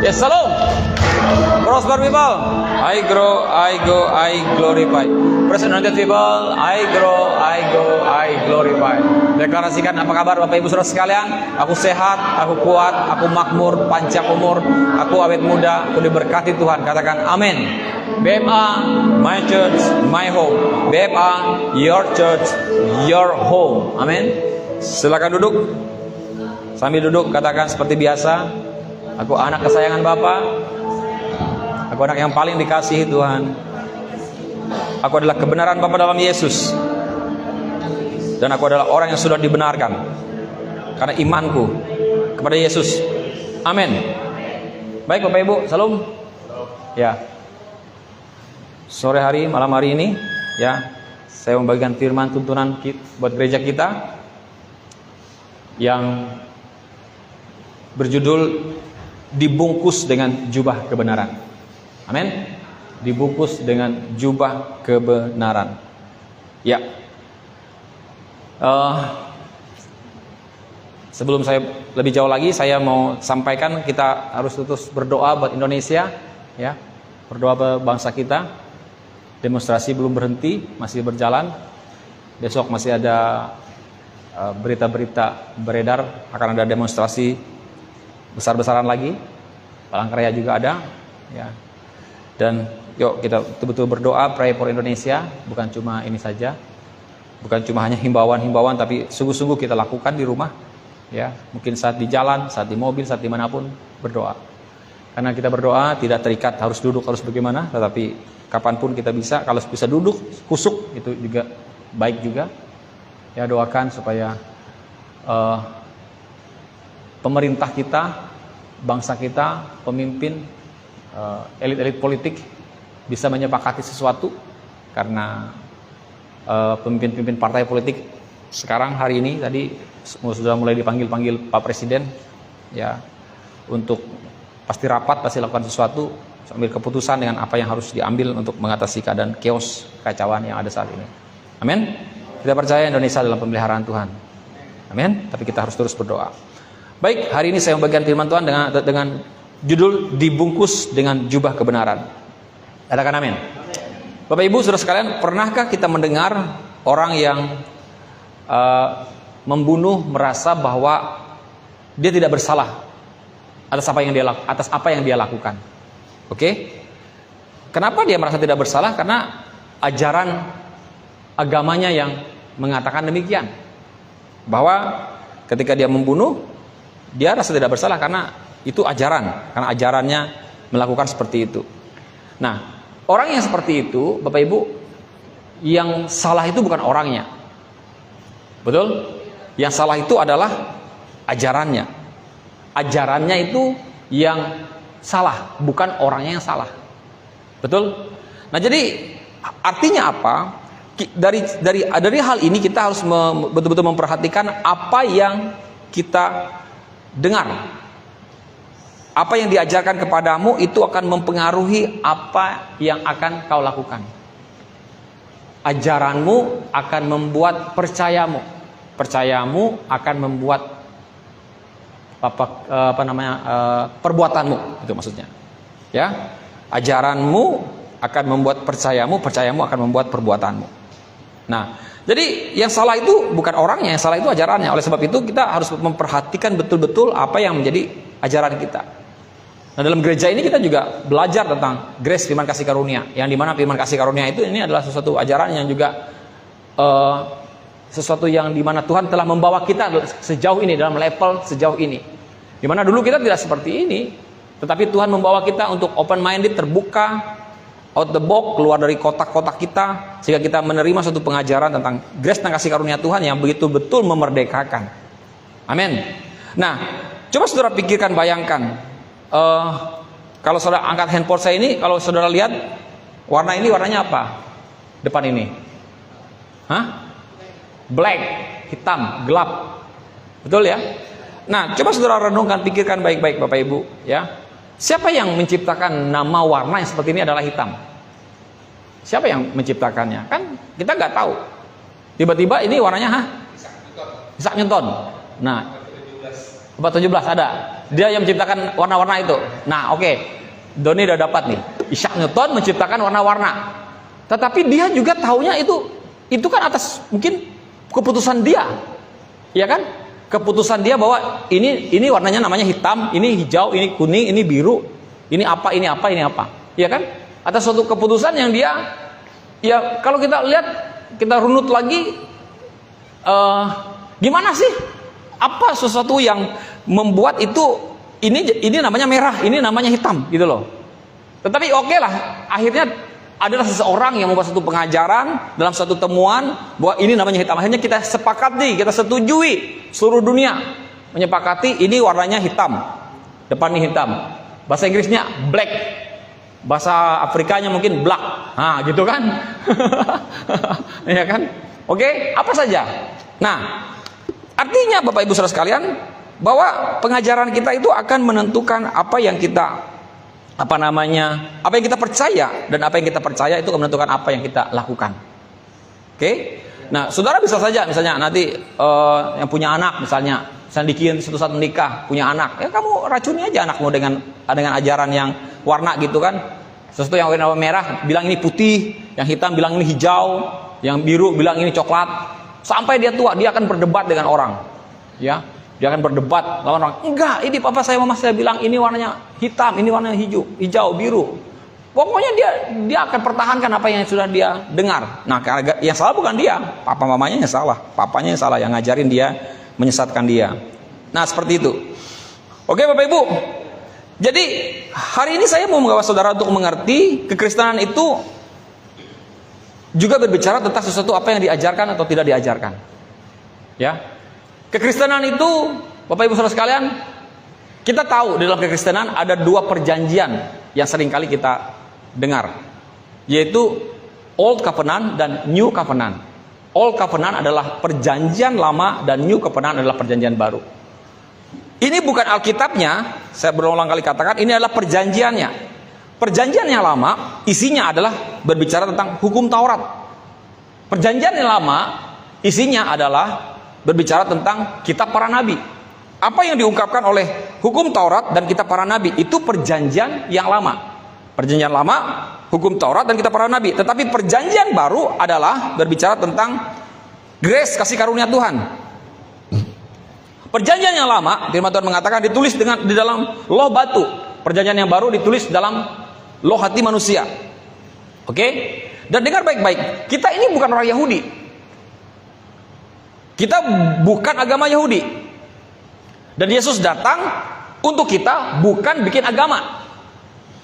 Yes, salam. Prosper people, I grow, I go, I glorify. Present anointed people, I grow, I go, I glorify. Deklarasikan apa kabar Bapak Ibu Saudara sekalian? Aku sehat, aku kuat, aku makmur, panjang umur, aku awet muda, aku diberkati Tuhan. Katakan amin. BMA, my church, my home. BMA, your church, your home. Amin. Silakan duduk. Sambil duduk katakan seperti biasa, aku anak kesayangan Bapa. Aku anak yang paling dikasihi Tuhan. Aku adalah kebenaran Bapa dalam Yesus. Dan aku adalah orang yang sudah dibenarkan karena imanku kepada Yesus. Amin. Baik Bapak Ibu, salam. Ya. Sore hari, malam hari ini, ya, saya membagikan firman tuntunan buat gereja kita yang berjudul dibungkus dengan jubah kebenaran. Amin. Dibungkus dengan jubah kebenaran. Ya. Sebelum saya lebih jauh lagi, saya mau sampaikan kita harus terus berdoa buat Indonesia, ya. Berdoa buat bangsa kita. Demonstrasi belum berhenti, masih berjalan. Besok masih ada berita-berita beredar akan ada demonstrasi besar-besaran lagi. Palangkaraya juga ada, ya. Dan yuk kita betul-betul berdoa, pray for Indonesia, bukan cuma ini saja. Bukan cuma hanya himbauan-himbauan, tapi sungguh-sungguh kita lakukan di rumah, ya. Mungkin saat di jalan, saat di mobil, saat dimanapun berdoa. Karena kita berdoa tidak terikat harus duduk, harus bagaimana, tetapi kapanpun kita bisa, kalau bisa duduk, kusuk, itu juga baik juga. Ya, doakan supaya pemerintah kita, bangsa kita, pemimpin, elit-elit politik bisa menyepakati sesuatu. Karena pemimpin-pemimpin partai politik sekarang hari ini tadi sudah mulai dipanggil-panggil Pak Presiden, ya, untuk pasti rapat, pasti lakukan sesuatu, ambil keputusan dengan apa yang harus diambil untuk mengatasi keadaan chaos, kekacauan yang ada saat ini. Amin. Kita percaya Indonesia dalam pemeliharaan Tuhan. Amin. Tapi kita harus terus berdoa. Baik, hari ini saya membagikan firman Tuhan dengan judul dibungkus dengan jubah kebenaran. Katakan amin. Bapak Ibu Saudara sekalian, pernahkah kita mendengar orang yang membunuh merasa bahwa dia tidak bersalah atas apa yang dia lakukan? Oke? Kenapa dia merasa tidak bersalah? Karena ajaran agamanya yang mengatakan demikian. Bahwa ketika dia membunuh, dia rasa tidak bersalah karena itu ajaran, karena ajarannya melakukan seperti itu. Nah, orang yang seperti itu, Bapak Ibu, yang salah itu bukan orangnya. Betul? Yang salah itu adalah ajarannya. Ajarannya itu yang salah, bukan orangnya yang salah. Betul? Nah, jadi artinya apa? Dari hal ini kita harus betul-betul memperhatikan apa yang kita dengar. Apa yang diajarkan kepadamu itu akan mempengaruhi apa yang akan kau lakukan. Ajaranmu akan membuat percayamu akan membuat perbuatanmu, itu maksudnya. Ya, ajaranmu akan membuat percayamu akan membuat perbuatanmu. Nah, jadi yang salah itu bukan orangnya, yang salah itu ajarannya. Oleh sebab itu kita harus memperhatikan betul-betul apa yang menjadi ajaran kita. Nah, dalam gereja ini kita juga belajar tentang grace, firman kasih karunia, yang dimana firman kasih karunia itu ini adalah sesuatu ajaran yang juga sesuatu yang dimana Tuhan telah membawa kita sejauh ini, dalam level sejauh ini. Dimana dulu kita tidak seperti ini, tetapi Tuhan membawa kita untuk open minded, terbuka, out the box, keluar dari kotak-kotak kita, sehingga kita menerima suatu pengajaran tentang grace dan kasih karunia Tuhan yang betul-betul memerdekakan. Amin. Nah, coba saudara pikirkan, bayangkan, kalau saudara angkat handphone saya ini, kalau saudara lihat warna ini, warnanya apa? Depan ini, black, hitam, gelap. Betul ya? Nah, coba saudara renungkan, pikirkan baik-baik Bapak Ibu, ya. Siapa yang menciptakan nama warna yang seperti ini adalah hitam? Siapa yang menciptakannya? Kan kita nggak tahu. Tiba-tiba ini warnanya Isaac Newton. Nah, Abad 17 ada. Dia yang menciptakan warna-warna itu. Nah, oke. Doni udah dapat nih. Isaac Newton menciptakan warna-warna. Tetapi dia juga taunya itu kan atas mungkin keputusan dia. Ya kan? Keputusan dia bahwa ini warnanya namanya hitam, ini hijau, ini kuning, ini biru, ini apa, ini apa, ini apa. Ya kan? Atas suatu keputusan yang dia, ya kalau kita lihat, kita runut lagi, gimana sih? Apa sesuatu yang membuat ini namanya merah, ini namanya hitam, gitu loh. Tetapi oke lah, akhirnya adalah seseorang yang membuat satu pengajaran dalam satu temuan bahwa ini namanya hitam. Akhirnya kita sepakati, kita setujui, seluruh dunia menyepakati ini warnanya hitam, depannya hitam. Bahasa Inggrisnya black, bahasa Afrikanya mungkin black, nah gitu kan. Ya kan? Oke, apa saja. Nah, artinya Bapak Ibu Saudara sekalian, bahwa pengajaran kita itu akan menentukan apa yang kita apa yang kita percaya, dan apa yang kita percaya itu akan menentukan apa yang kita lakukan. Oke? Nah, saudara bisa saja misalnya nanti yang punya anak misalnya dikirim suatu saat menikah, punya anak, ya kamu racuni aja anakmu dengan ajaran yang warna gitu kan. Sesuatu yang warna merah bilang ini putih, yang hitam bilang ini hijau, yang biru bilang ini coklat. Sampai dia tua, dia akan berdebat dengan orang. Ya. Dia akan berdebat lawan orang. Enggak, ini papa saya, mama saya bilang ini warnanya hitam, ini warnanya hijau, biru. Pokoknya dia akan pertahankan apa yang sudah dia dengar. Nah, yang salah bukan dia, papa mamanya yang salah, papanya yang salah, yang ngajarin dia, menyesatkan dia. Nah, seperti itu. Oke, Bapak Ibu. Jadi hari ini saya mau membawa saudara untuk mengerti kekristenan itu juga berbicara tentang sesuatu apa yang diajarkan atau tidak diajarkan. Ya. Kekristenan itu, Bapak Ibu Saudara sekalian, kita tahu di dalam kekristenan ada dua perjanjian yang seringkali kita dengar, yaitu Old Covenant dan New Covenant. Old Covenant adalah perjanjian lama dan New Covenant adalah perjanjian baru. Ini bukan Alkitabnya, saya berulang kali katakan, ini adalah perjanjiannya. Perjanjian yang lama isinya adalah berbicara tentang hukum Taurat. Perjanjian yang lama isinya adalah berbicara tentang kitab para nabi. Apa yang diungkapkan oleh hukum Taurat dan kitab para nabi itu perjanjian yang lama. Perjanjian lama, hukum Taurat dan kitab para nabi. Tetapi perjanjian baru adalah berbicara tentang grace, kasih karunia Tuhan. Perjanjian yang lama, firman Tuhan mengatakan ditulis di dalam loh batu. Perjanjian yang baru ditulis dalam loh hati manusia. Oke? Dan dengar baik-baik, kita ini bukan orang Yahudi. Kita bukan agama Yahudi. Dan Yesus datang untuk kita bukan bikin agama,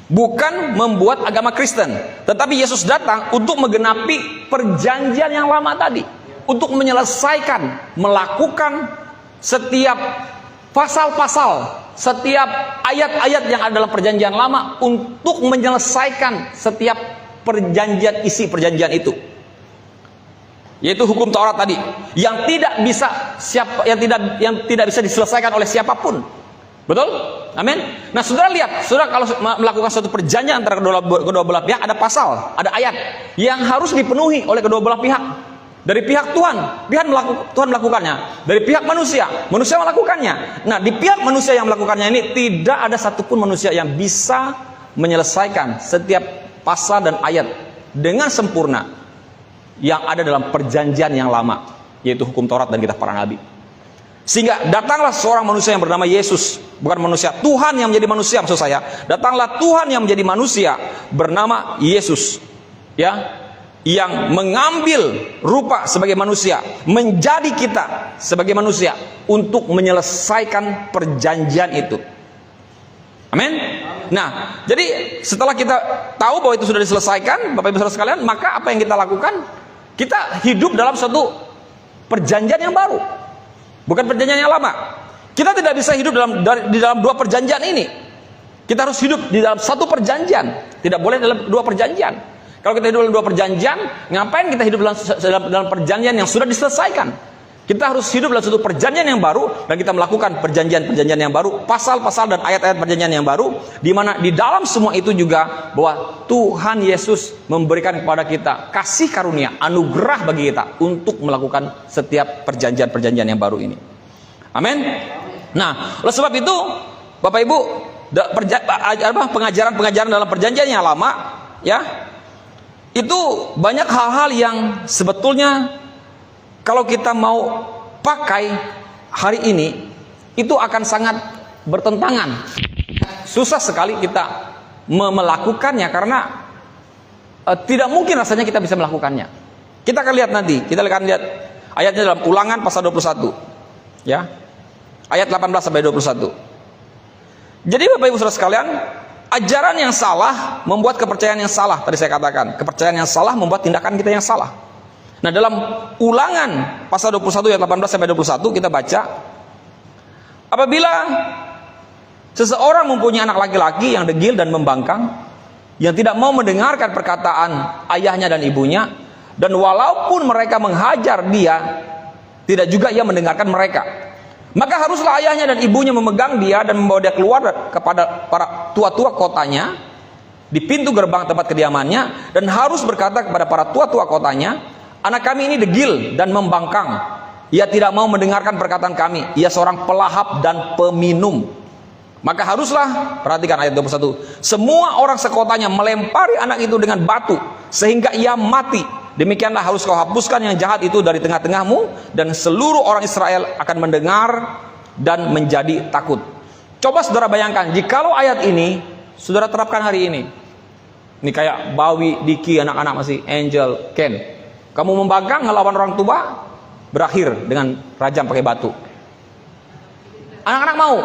bukan membuat agama Kristen. Tetapi Yesus datang untuk menggenapi perjanjian yang lama tadi, untuk menyelesaikan, melakukan setiap pasal-pasal, setiap ayat-ayat yang ada dalam perjanjian lama, untuk menyelesaikan setiap perjanjian, isi perjanjian itu, yaitu hukum Taurat tadi, yang tidak bisa diselesaikan oleh siapapun. Betul? Amin. Nah, saudara lihat, saudara kalau melakukan suatu perjanjian antara kedua belah pihak, ada pasal, ada ayat yang harus dipenuhi oleh kedua belah pihak. Dari pihak Tuhan Tuhan melakukannya. Dari pihak manusia melakukannya. Nah, di pihak manusia yang melakukannya ini, tidak ada satupun manusia yang bisa menyelesaikan setiap pasal dan ayat dengan sempurna yang ada dalam perjanjian yang lama, yaitu hukum Taurat dan kitab para nabi. Sehingga datanglah seorang manusia yang bernama Yesus, bukan manusia, Tuhan yang menjadi manusia maksud saya. Datanglah Tuhan yang menjadi manusia bernama Yesus, ya, yang mengambil rupa sebagai manusia, menjadi kita sebagai manusia untuk menyelesaikan perjanjian itu. Amin. Nah, jadi setelah kita tahu bahwa itu sudah diselesaikan, Bapak Ibu Saudara sekalian, maka apa yang kita lakukan? Kita hidup dalam suatu perjanjian yang baru, bukan perjanjian yang lama. Kita tidak bisa hidup di dalam dua perjanjian ini. Kita harus hidup di dalam satu perjanjian, tidak boleh dalam dua perjanjian. Kalau kita hidup dalam dua perjanjian, ngapain kita hidup dalam perjanjian yang sudah diselesaikan? Kita harus hidup dalam satu perjanjian yang baru, dan kita melakukan perjanjian-perjanjian yang baru, pasal-pasal dan ayat-ayat perjanjian yang baru, di mana di dalam semua itu juga bahwa Tuhan Yesus memberikan kepada kita kasih karunia, anugerah bagi kita untuk melakukan setiap perjanjian-perjanjian yang baru ini. Amin. Nah, oleh sebab itu, Bapak Ibu, pengajaran-pengajaran dalam perjanjian yang lama, ya, itu banyak hal-hal yang sebetulnya kalau kita mau pakai hari ini, itu akan sangat bertentangan. Susah sekali kita melakukannya karena tidak mungkin rasanya kita bisa melakukannya. Kita akan lihat nanti, kita akan lihat ayatnya dalam Ulangan pasal 21, ya, ayat 18 sampai 21. Jadi Bapak Ibu Saudara sekalian, ajaran yang salah membuat kepercayaan yang salah. Tadi saya katakan, kepercayaan yang salah membuat tindakan kita yang salah. Nah, dalam Ulangan pasal 21 ayat 18 sampai 21 kita baca, apabila seseorang mempunyai anak laki-laki yang degil dan membangkang, yang tidak mau mendengarkan perkataan ayahnya dan ibunya, dan walaupun mereka menghajar dia, tidak juga ia mendengarkan mereka, maka haruslah ayahnya dan ibunya memegang dia dan membawa dia keluar kepada para tua-tua kotanya di pintu gerbang tempat kediamannya, dan harus berkata kepada para tua-tua kotanya, anak kami ini degil dan membangkang, ia tidak mau mendengarkan perkataan kami, ia seorang pelahap dan peminum. Maka haruslah, perhatikan ayat 21, semua orang sekotanya melempari anak itu dengan batu sehingga ia mati. Demikianlah harus kau hapuskan yang jahat itu dari tengah-tengahmu, dan seluruh orang Israel akan mendengar dan menjadi takut. Coba saudara bayangkan, jikalau ayat ini saudara terapkan hari ini. Ini kayak Bawi, Diki, anak-anak masih Angel, Ken. Kamu membangkang ngelawan orang tua, berakhir dengan rajam pakai batu. Anak-anak mau?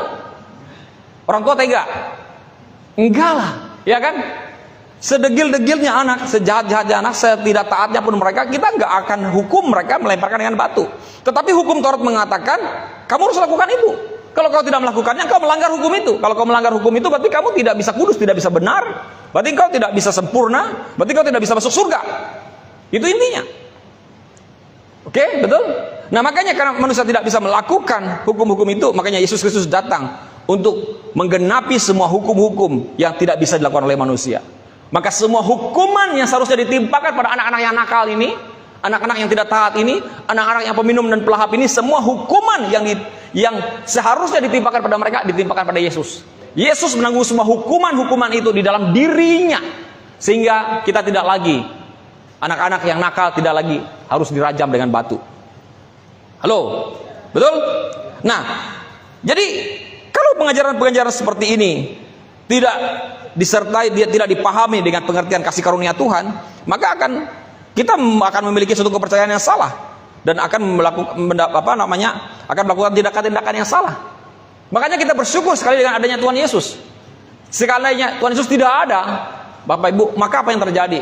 Orang tua tega? Enggak lah, ya kan? Sedegil-degilnya anak, sejahat-jahatnya anak, setidak taatnya pun mereka, kita nggak akan hukum mereka melemparkan dengan batu. Tetapi hukum Taurat mengatakan, kamu harus lakukan itu. Kalau kau tidak melakukannya, kau melanggar hukum itu. Kalau kau melanggar hukum itu, berarti kamu tidak bisa kudus, tidak bisa benar. Berarti kau tidak bisa sempurna, berarti kau tidak bisa masuk surga. Itu intinya. Oke, betul? Nah, makanya karena manusia tidak bisa melakukan hukum-hukum itu, makanya Yesus Kristus datang untuk menggenapi semua hukum-hukum yang tidak bisa dilakukan oleh manusia. Maka semua hukuman yang seharusnya ditimpakan pada anak-anak yang nakal ini, anak-anak yang tidak taat ini, anak-anak yang peminum dan pelahap ini, semua hukuman yang seharusnya ditimpakan pada mereka, ditimpakan pada Yesus. Yesus menanggung semua hukuman-hukuman itu di dalam dirinya, sehingga kita tidak lagi, anak-anak yang nakal tidak lagi harus dirajam dengan batu. Halo? Betul? Nah, jadi kalau pengajaran-pengajaran seperti ini tidak disertai, dia tidak dipahami dengan pengertian kasih karunia Tuhan, maka kita akan memiliki suatu kepercayaan yang salah dan akan melakukan tindakan-tindakan yang salah. Makanya kita bersyukur sekali dengan adanya Tuhan Yesus. Sekalinya Tuhan Yesus tidak ada, Bapak Ibu, maka apa yang terjadi?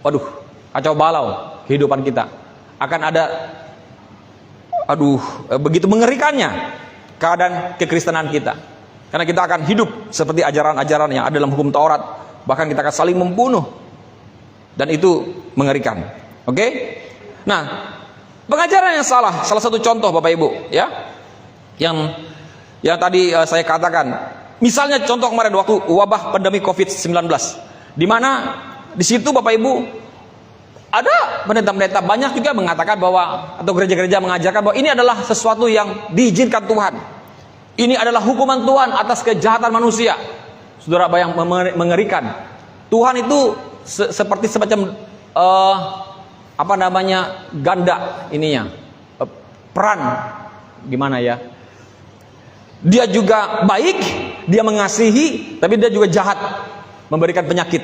Waduh, kacau balau kehidupan kita. Akan ada, begitu mengerikannya keadaan kekristenan kita. Karena kita akan hidup seperti ajaran-ajaran yang ada dalam hukum Taurat. Bahkan kita akan saling membunuh. Dan itu mengerikan. Oke? Nah, pengajaran yang salah, salah satu contoh Bapak Ibu, ya, yang tadi saya katakan. Misalnya contoh kemarin waktu wabah pandemi COVID-19, di mana di situ Bapak Ibu ada pendeta-pendeta banyak juga mengatakan bahwa, atau gereja-gereja mengajarkan bahwa ini adalah sesuatu yang diizinkan Tuhan. Ini adalah hukuman Tuhan atas kejahatan manusia. Saudara, bayang mengerikan. Tuhan itu seperti semacam ganda ininya, peran gimana ya? Dia juga baik, dia mengasihi, tapi dia juga jahat, memberikan penyakit,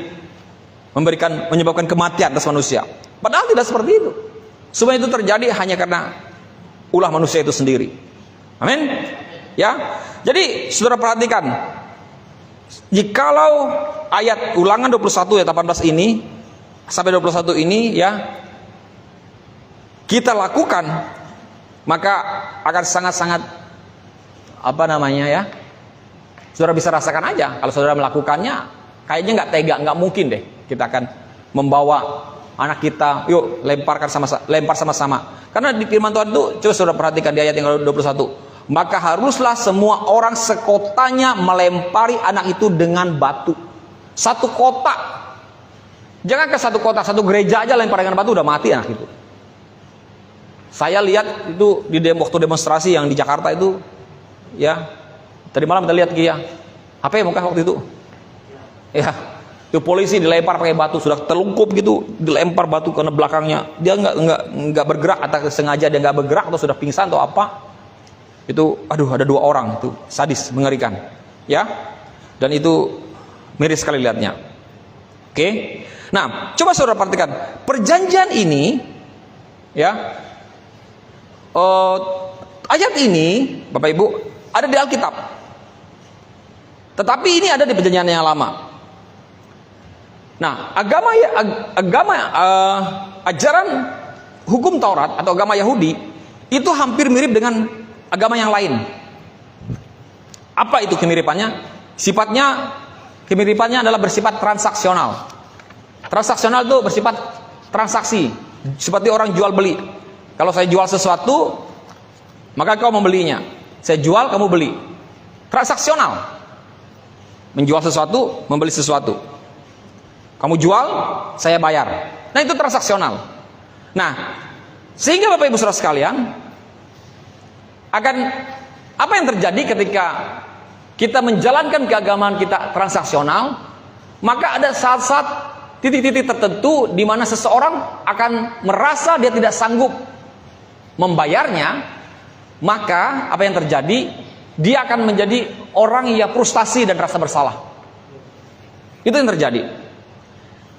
menyebabkan kematian atas manusia. Padahal tidak seperti itu. Semua itu terjadi hanya karena ulah manusia itu sendiri. Amin. Ya, jadi saudara perhatikan, jikalau ayat Ulangan 21 ayat 18 ini sampai 21 ini ya kita lakukan, maka akan sangat-sangat saudara bisa rasakan aja. Kalau saudara melakukannya, kayaknya nggak tega, nggak mungkin deh kita akan membawa anak kita, yuk lempar sama-sama. Karena di firman Tuhan itu, coba saudara perhatikan di ayat yang 21. Maka haruslah semua orang sekotanya melempari anak itu dengan batu. Satu kota. Jangan ke satu kota, satu gereja aja lempar dengan batu udah mati anak itu. Saya lihat itu di waktu demonstrasi yang di Jakarta itu, ya. Tadi malam kita lihat Kia, HP muka waktu itu, ya. Itu polisi dilempar pakai batu, sudah terlungkup gitu, dilempar batu karena belakangnya. Dia nggak bergerak, atau sengaja dia nggak bergerak atau sudah pingsan atau apa. Itu, aduh, ada 2 orang itu, sadis, mengerikan, ya. Dan itu miris sekali lihatnya. Oke. Nah, coba saudara perhatikan perjanjian ini, ya. Ayat ini, Bapak Ibu, ada di Alkitab. Tetapi ini ada di perjanjian yang lama. Nah, ajaran hukum Taurat atau agama Yahudi itu hampir mirip dengan agama yang lain. Apa itu kemiripannya? Kemiripannya adalah bersifat transaksional. Transaksional itu bersifat transaksi, seperti orang jual beli. Kalau saya jual sesuatu, maka kau membelinya. Saya jual, kamu beli. Transaksional. Menjual sesuatu, membeli sesuatu. Kamu jual, saya bayar. Nah, itu transaksional. Nah, sehingga Bapak Ibu Saudara sekalian, apa yang terjadi ketika kita menjalankan keagamaan kita transaksional, maka ada saat-saat titik-titik tertentu di mana seseorang akan merasa dia tidak sanggup membayarnya, maka apa yang terjadi? Dia akan menjadi orang yang frustasi dan rasa bersalah. Itu yang terjadi.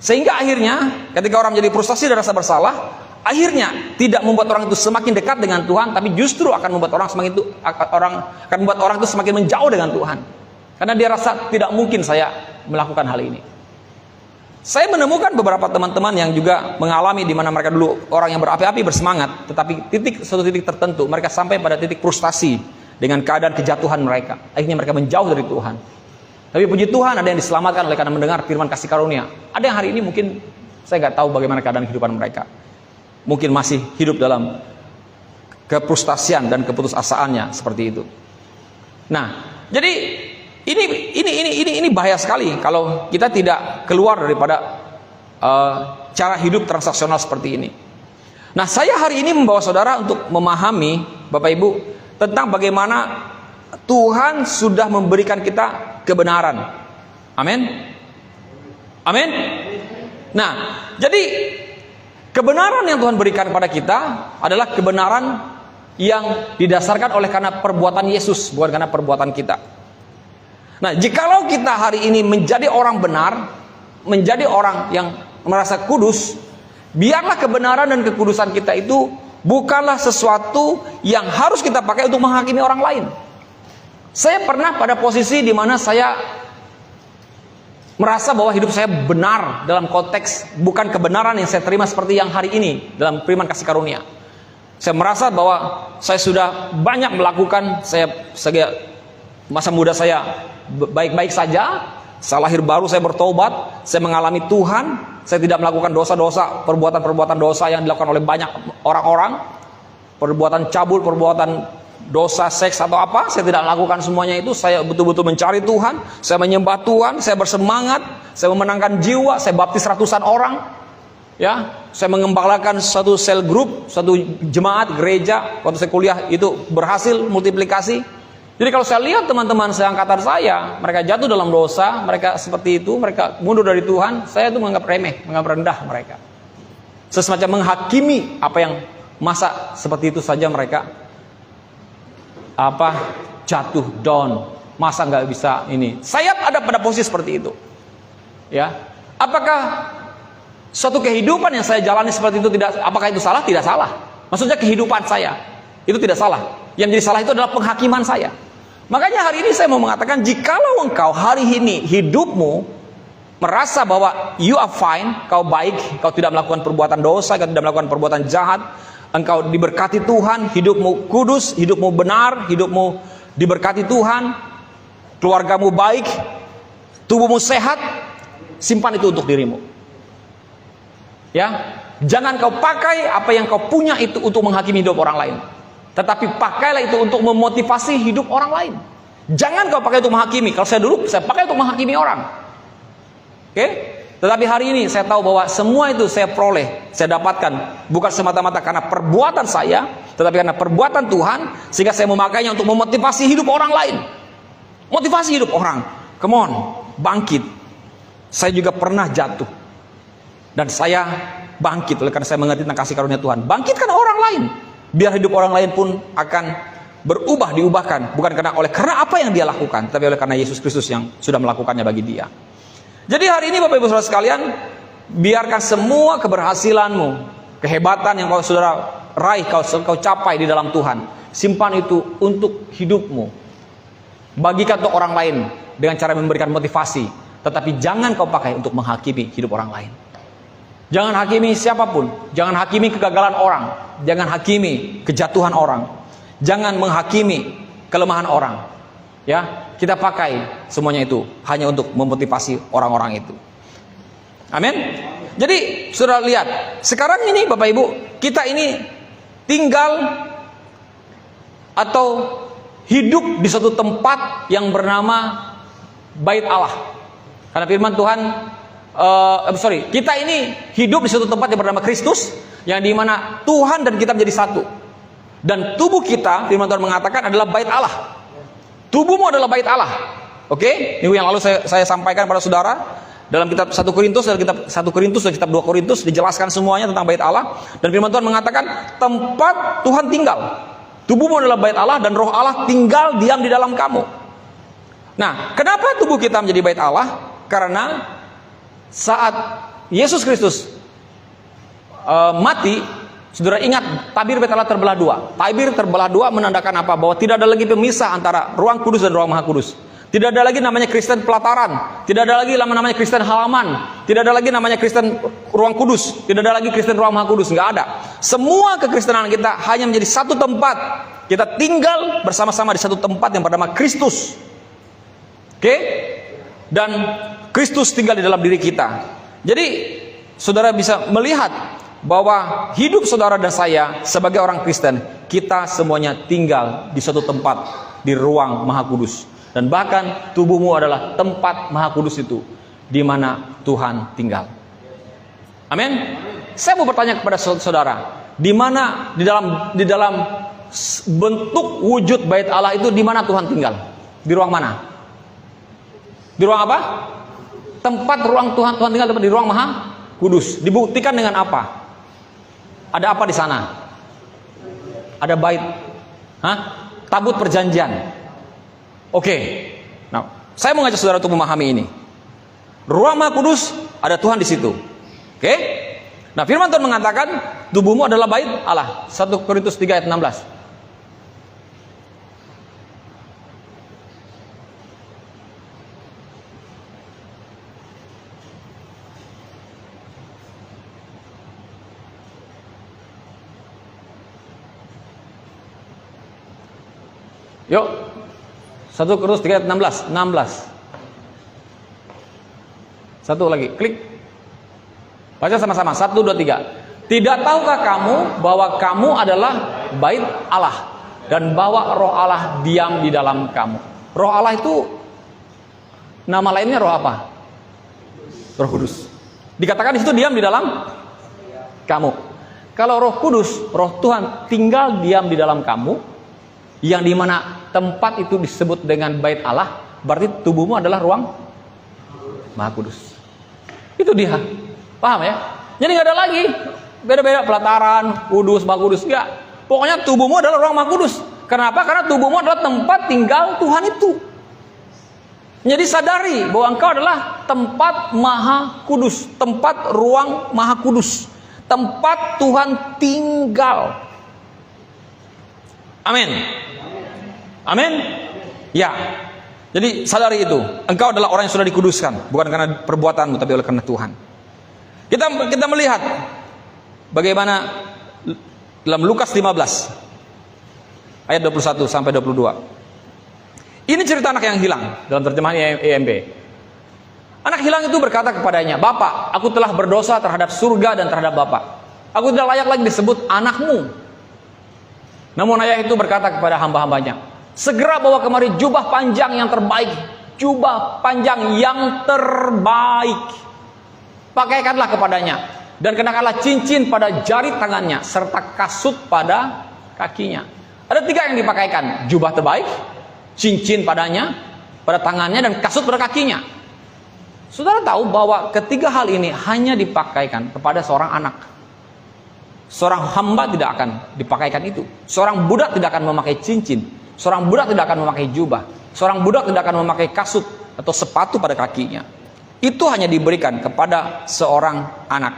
Sehingga akhirnya ketika orang menjadi frustasi dan rasa bersalah, akhirnya tidak membuat orang itu semakin dekat dengan Tuhan, tapi justru akan membuat orang itu semakin menjauh dengan Tuhan. Karena dia rasa tidak mungkin saya melakukan hal ini. Saya menemukan beberapa teman-teman yang juga mengalami di mana mereka dulu orang yang berapi-api bersemangat, tetapi suatu titik tertentu mereka sampai pada titik frustasi dengan keadaan kejatuhan mereka. Akhirnya mereka menjauh dari Tuhan. Tapi puji Tuhan ada yang diselamatkan oleh karena mendengar firman kasih karunia. Ada yang hari ini mungkin saya nggak tahu bagaimana keadaan kehidupan mereka. Mungkin masih hidup dalam kefrustasian dan keputusasaannya seperti itu. Nah, jadi ini bahaya sekali kalau kita tidak keluar daripada cara hidup transaksional seperti ini. Nah, saya hari ini membawa saudara untuk memahami, Bapak Ibu, tentang bagaimana Tuhan sudah memberikan kita kebenaran. Amin. Amin. Nah, jadi kebenaran yang Tuhan berikan kepada kita adalah kebenaran yang didasarkan oleh karena perbuatan Yesus, bukan karena perbuatan kita. Nah, jikalau kita hari ini menjadi orang benar, menjadi orang yang merasa kudus, biarlah kebenaran dan kekudusan kita itu bukanlah sesuatu yang harus kita pakai untuk menghakimi orang lain. Saya pernah pada posisi di mana saya merasa bahwa hidup saya benar dalam konteks bukan kebenaran yang saya terima seperti yang hari ini dalam firman kasih karunia. Saya merasa bahwa saya sudah banyak melakukan, masa muda saya baik-baik saja, saya lahir baru, saya bertobat, saya mengalami Tuhan, saya tidak melakukan dosa-dosa, perbuatan-perbuatan dosa yang dilakukan oleh banyak orang-orang, perbuatan cabul, perbuatan dosa seks atau apa, saya tidak melakukan semuanya itu. Saya betul-betul mencari Tuhan, saya menyembah Tuhan, saya bersemangat, saya memenangkan jiwa, saya baptis ratusan orang, ya, saya mengembangkan satu sel group, satu jemaat gereja. Waktu saya kuliah itu berhasil multiplikasi. Jadi kalau saya lihat teman-teman saya angkatan saya, mereka jatuh dalam dosa, mereka seperti itu, mereka mundur dari Tuhan, saya itu menganggap remeh, menganggap rendah mereka. Semacam menghakimi apa yang masa seperti itu saja mereka jatuh down, masa nggak bisa ini. Saya ada pada posisi seperti itu, ya. Apakah suatu kehidupan yang saya jalani seperti itu apakah itu salah? Tidak salah. Maksudnya kehidupan saya itu tidak salah. Yang jadi salah itu adalah penghakiman saya. Makanya hari ini saya mau mengatakan, jikalau engkau hari ini hidupmu merasa bahwa you are fine, kau baik, kau tidak melakukan perbuatan dosa, kau tidak melakukan perbuatan jahat, engkau diberkati Tuhan, hidupmu kudus, hidupmu benar, hidupmu diberkati Tuhan, keluargamu baik, tubuhmu sehat, simpan itu untuk dirimu. Ya, jangan kau pakai apa yang kau punya itu untuk menghakimi hidup orang lain, tetapi pakailah itu untuk memotivasi hidup orang lain. Jangan kau pakai untuk menghakimi. Kalau saya dulu, saya pakai untuk menghakimi orang. Oke? Tetapi hari ini saya tahu bahwa semua itu saya peroleh, saya dapatkan bukan semata-mata karena perbuatan saya, tetapi karena perbuatan Tuhan, sehingga saya memakainya untuk memotivasi hidup orang lain. Motivasi hidup orang. Come on, bangkit. Saya juga pernah jatuh, dan saya bangkit oleh karena saya mengerti tentang kasih karunia Tuhan. Bangkitkan orang lain, biar hidup orang lain pun akan berubah, diubahkan, bukan karena apa yang dia lakukan, tapi oleh karena Yesus Kristus yang sudah melakukannya bagi dia. Jadi hari ini Bapak Ibu Saudara sekalian, biarkan semua keberhasilanmu, kehebatan yang kau saudara raih, kau capai di dalam Tuhan, simpan itu untuk hidupmu. Bagikan untuk orang lain dengan cara memberikan motivasi, tetapi jangan kau pakai untuk menghakimi hidup orang lain. Jangan hakimi siapapun, jangan hakimi kegagalan orang, jangan hakimi kejatuhan orang, jangan menghakimi kelemahan orang. Ya, kita pakai semuanya itu hanya untuk memotivasi orang-orang itu. Amin. Jadi, saudara lihat, sekarang ini Bapak Ibu, kita ini tinggal atau hidup di suatu tempat yang bernama Bait Allah. Karena firman Tuhan, kita ini hidup di suatu tempat yang bernama Kristus, yang dimana Tuhan dan kita menjadi satu. Dan tubuh kita, firman Tuhan mengatakan, adalah Bait Allah. Tubuhmu adalah Bait Allah. Oke? Minggu yang lalu saya sampaikan pada saudara dalam kitab 1 Korintus, dan kitab 2 Korintus dijelaskan semuanya tentang Bait Allah. Dan firman Tuhan mengatakan tempat Tuhan tinggal. Tubuhmu adalah Bait Allah, dan Roh Allah tinggal diam di dalam kamu. Nah, kenapa tubuh kita menjadi Bait Allah? Karena saat Yesus Kristus mati, saudara ingat tabir Bait Allah terbelah dua. Tabir terbelah dua menandakan apa? Bahwa tidak ada lagi pemisah antara ruang kudus dan ruang maha kudus. Tidak ada lagi namanya Kristen pelataran, tidak ada lagi namanya Kristen halaman, tidak ada lagi namanya Kristen ruang kudus, tidak ada lagi Kristen ruang maha kudus, nggak ada. Semua kekristenan kita hanya menjadi satu tempat. Kita tinggal bersama-sama di satu tempat yang bernama Kristus. Oke? Dan Kristus tinggal di dalam diri kita. Jadi saudara bisa melihat bahwa hidup saudara dan saya sebagai orang Kristen, kita semuanya tinggal di suatu tempat, di ruang maha kudus. Dan bahkan tubuhmu adalah tempat maha kudus itu, di mana Tuhan tinggal. Amin. Saya mau bertanya kepada saudara, di mana di dalam bentuk wujud Bait Allah itu, di mana Tuhan tinggal? Di ruang mana? Di ruang apa? Tempat ruang Tuhan tinggal di ruang maha kudus. Dibuktikan dengan apa? Ada apa di sana? Ada bait, tabut perjanjian. Oke. Nah, saya mau ngajak saudara untuk memahami ini. Ruang maha kudus, ada Tuhan di situ. Oke? Nah, firman Tuhan mengatakan tubuhmu adalah Bait Allah. 1 Korintus 3 ayat 16. Yuk, 1 Korintus 3 ayat 16. Satu lagi, klik. Baca sama-sama, 1, 2, 3. Tidak tahukah kamu bahwa kamu adalah Bait Allah, dan bahwa Roh Allah diam di dalam kamu? Roh Allah itu nama lainnya roh apa? Roh Kudus. Dikatakan di situ diam di dalam kamu. Kalau Roh Kudus, Roh Tuhan tinggal diam di dalam kamu, yang dimana tempat itu disebut dengan Bait Allah, berarti tubuhmu adalah ruang maha kudus. Itu dia. Paham ya? Jadi nggak ada lagi beda-beda pelataran, kudus, maha kudus. Enggak. Pokoknya tubuhmu adalah ruang maha kudus. Kenapa? Karena tubuhmu adalah tempat tinggal Tuhan itu. Jadi sadari bahwa engkau adalah tempat maha kudus, tempat ruang maha kudus, tempat Tuhan tinggal. Amin. Amin. Ya. Jadi sadari itu. Engkau adalah orang yang sudah dikuduskan, bukan karena perbuatanmu, tapi oleh karena Tuhan. Kita melihat bagaimana dalam Lukas 15 ayat 21 sampai 22. Ini cerita anak yang hilang dalam terjemahan EMB. Anak hilang itu berkata kepadanya, "Bapak, aku telah berdosa terhadap surga dan terhadap Bapak. Aku tidak layak lagi disebut anakmu." Namun ayah itu berkata kepada hamba-hambanya, "Segera bawa kemari jubah panjang yang terbaik, jubah panjang yang terbaik. Pakaikanlah kepadanya, dan kenakanlah cincin pada jari tangannya, serta kasut pada kakinya. Ada 3 yang dipakaikan, jubah terbaik, cincin padanya, pada tangannya, dan kasut pada kakinya. Saudara tahu bahwa ketiga hal ini hanya dipakaikan kepada seorang anak. Seorang hamba tidak akan dipakaikan itu. Seorang budak tidak akan memakai cincin. Seorang budak tidak akan memakai jubah. Seorang budak tidak akan memakai kasut atau sepatu pada kakinya. Itu hanya diberikan kepada seorang anak.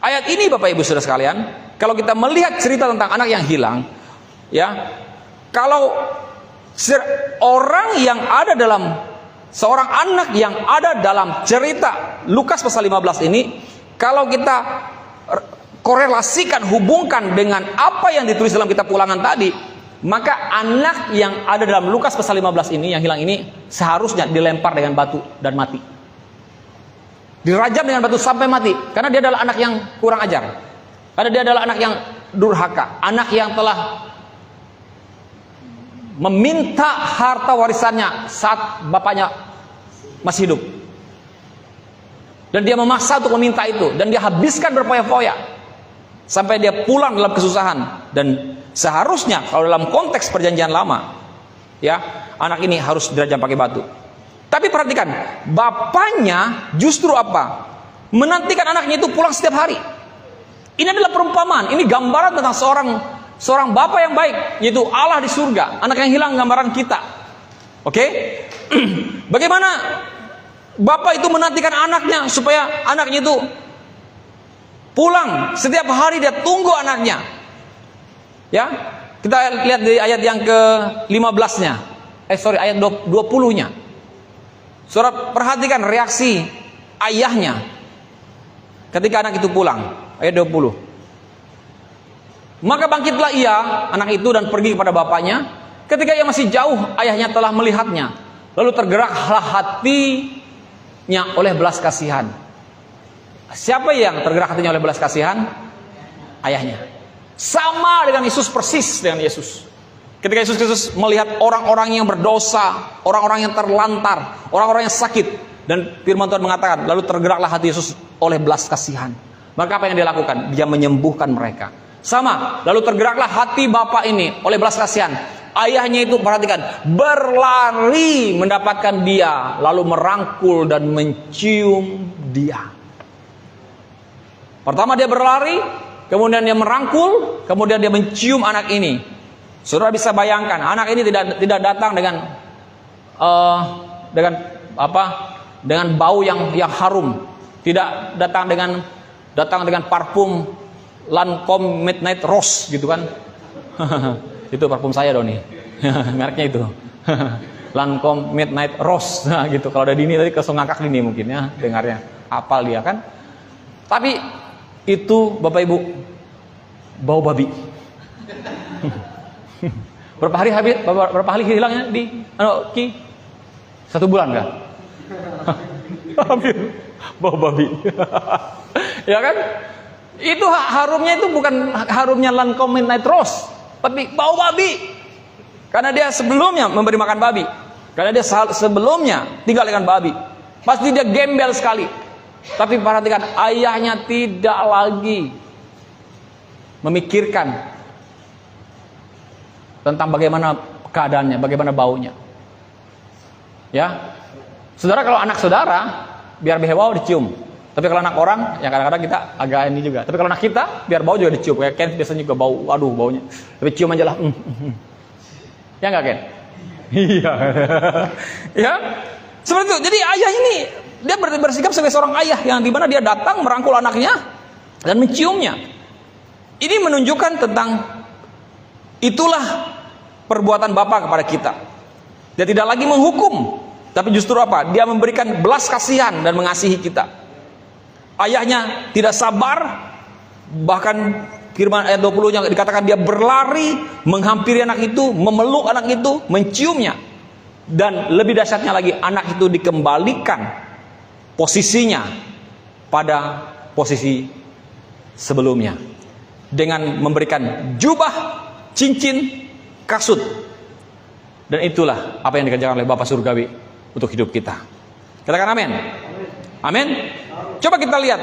Ayat ini Bapak Ibu Saudara sekalian, kalau kita melihat cerita tentang anak yang hilang, ya, kalau orang yang ada dalam seorang anak yang ada dalam cerita Lukas pasal 15 ini, kalau kita korelasikan, hubungkan dengan apa yang ditulis dalam kitab Ulangan tadi, maka anak yang ada dalam Lukas pasal 15 ini, yang hilang ini, seharusnya dilempar dengan batu dan mati. Dirajam dengan batu sampai mati, karena dia adalah anak yang kurang ajar, karena dia adalah anak yang durhaka, anak yang telah meminta harta warisannya saat bapaknya masih hidup, dan dia memaksa untuk meminta itu, dan dia habiskan berfoya-foya sampai dia pulang dalam kesusahan. Dan seharusnya kalau dalam konteks perjanjian lama, ya, anak ini harus dirajam pakai batu. Tapi perhatikan, bapaknya justru apa? Menantikan anaknya itu pulang setiap hari. Ini adalah perumpamaan, ini gambaran tentang seorang bapak yang baik, yaitu Allah di surga. Anak yang hilang gambaran kita. Oke? Bagaimana bapak itu menantikan anaknya supaya anaknya itu pulang setiap hari, dia tunggu anaknya. Ya, kita lihat di ayat yang ke-15-nya. Ayat 20-nya. Saudara perhatikan reaksi ayahnya ketika anak itu pulang. Ayat 20. Maka bangkitlah ia, anak itu, dan pergi kepada bapaknya. Ketika ia masih jauh, ayahnya telah melihatnya. Lalu tergeraklah hatinya oleh belas kasihan. Siapa yang tergerak hatinya oleh belas kasihan? Ayahnya. Sama dengan Yesus, persis dengan Yesus. Ketika Yesus Kristus melihat orang-orang yang berdosa, orang-orang yang terlantar, orang-orang yang sakit, dan firman Tuhan mengatakan, lalu tergeraklah hati Yesus oleh belas kasihan. Maka apa yang dia lakukan? Dia menyembuhkan mereka. Sama, lalu tergeraklah hati bapak ini oleh belas kasihan. Ayahnya itu, perhatikan, berlari mendapatkan dia, lalu merangkul dan mencium dia. Pertama dia berlari, kemudian dia merangkul, kemudian dia mencium anak ini. Saudara bisa bayangkan, anak ini tidak datang dengan dengan bau yang harum, tidak datang dengan parfum Lancome Midnight Rose gitu kan. Itu parfum saya Doni. Mereknya itu. Lancome Midnight Rose. Nah, gitu. Kalau ada Dini tadi kesel ngakak Dini mungkin ya dengarnya. Hafal dia kan. Tapi itu Bapak Ibu bau babi. Berapa hari hilangnya di Ki? 1 bulan kan? Hampir bau babi. Ya kan? Itu harumnya itu bukan harumnya Lancome Midnight Rose, tapi bau babi. Karena dia sebelumnya memberi makan babi. Karena dia sebelumnya tinggal dengan babi. Pasti dia gembel sekali. Tapi perhatikan, ayahnya tidak lagi memikirkan tentang bagaimana keadaannya, bagaimana baunya. Ya. Saudara, kalau anak saudara biar behewau dicium. Tapi kalau anak orang, ya kadang-kadang kita agak ini juga. Tapi kalau anak kita, biar bau juga dicium. Kayak Ken biasanya juga bau, aduh baunya. Tapi cium aja lah. Ya nggak Ken? Iya. Ya. Seperti itu. Jadi ayah ini, dia bersikap sebagai seorang ayah yang dimana dia datang merangkul anaknya dan menciumnya. Ini menunjukkan tentang itulah perbuatan Bapa kepada kita. Dia tidak lagi menghukum, tapi justru apa? Dia memberikan belas kasihan dan mengasihi kita. Ayahnya tidak sabar, bahkan firman ayat 20-nya dikatakan dia berlari menghampiri anak itu, memeluk anak itu, menciumnya. Dan lebih dahsyatnya lagi, anak itu dikembalikan posisinya pada posisi sebelumnya dengan memberikan jubah, cincin, kasut. Dan itulah apa yang dikerjakan oleh Bapa Surgawi untuk hidup kita. Katakan amin. Amin. Coba kita lihat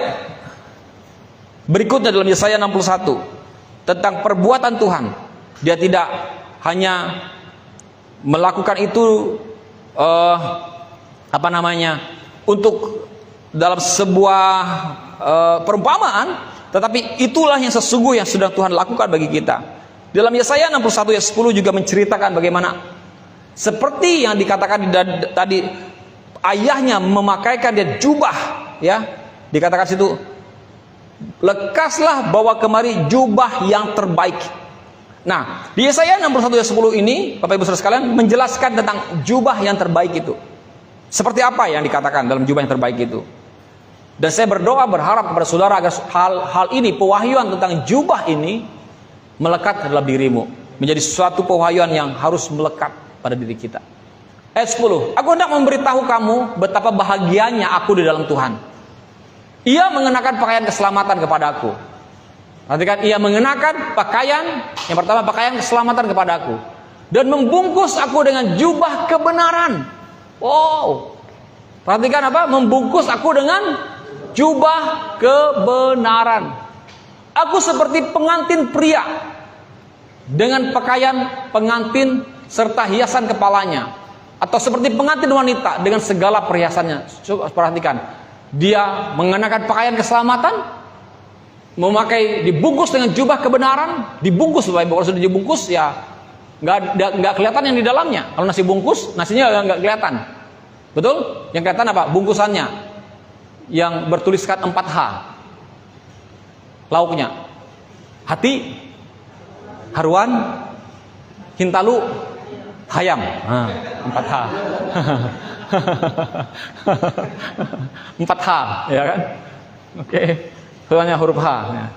berikutnya dalam Yesaya 61 tentang perbuatan Tuhan Dia tidak hanya melakukan itu untuk dalam sebuah perumpamaan, tetapi itulah yang sesungguhnya yang sudah Tuhan lakukan bagi kita. Dalam Yesaya 61 ayat 10 juga menceritakan bagaimana seperti yang dikatakan tadi, ayahnya memakaikan dia jubah, ya. Dikatakan situ, lekaslah bawa kemari jubah yang terbaik. Nah, di Yesaya 61 ayat 10 ini, Bapak Ibu Saudara sekalian, menjelaskan tentang jubah yang terbaik itu. Seperti apa yang dikatakan dalam jubah yang terbaik itu. Dan saya berdoa, berharap kepada saudara agar hal ini, pewahyuan tentang jubah ini melekat dalam dirimu, menjadi suatu pewahyuan yang harus melekat pada diri kita. Ayat 10, aku hendak memberitahu kamu betapa bahagianya aku di dalam Tuhan. Ia mengenakan pakaian keselamatan kepada aku. Perhatikan, ia mengenakan pakaian, yang pertama pakaian keselamatan kepada aku, dan membungkus aku dengan jubah kebenaran. Wow, perhatikan apa? Membungkus aku dengan jubah kebenaran. Aku seperti pengantin pria dengan pakaian pengantin serta hiasan kepalanya, atau seperti pengantin wanita dengan segala perhiasannya. Coba perhatikan, dia mengenakan pakaian keselamatan, dibungkus dengan jubah kebenaran. Dibungkus, Bapak Ibu, kalau sudah dibungkus ya nggak kelihatan yang di dalamnya. Kalau nasi bungkus, nasinya nggak kelihatan, betul? Yang kelihatan apa? Bungkusannya yang bertuliskan 4H. Lauknya hati, haruan, hintalu, hayam. 4H. 4H, ya kan? Oke. Soalnya huruf H. Ya.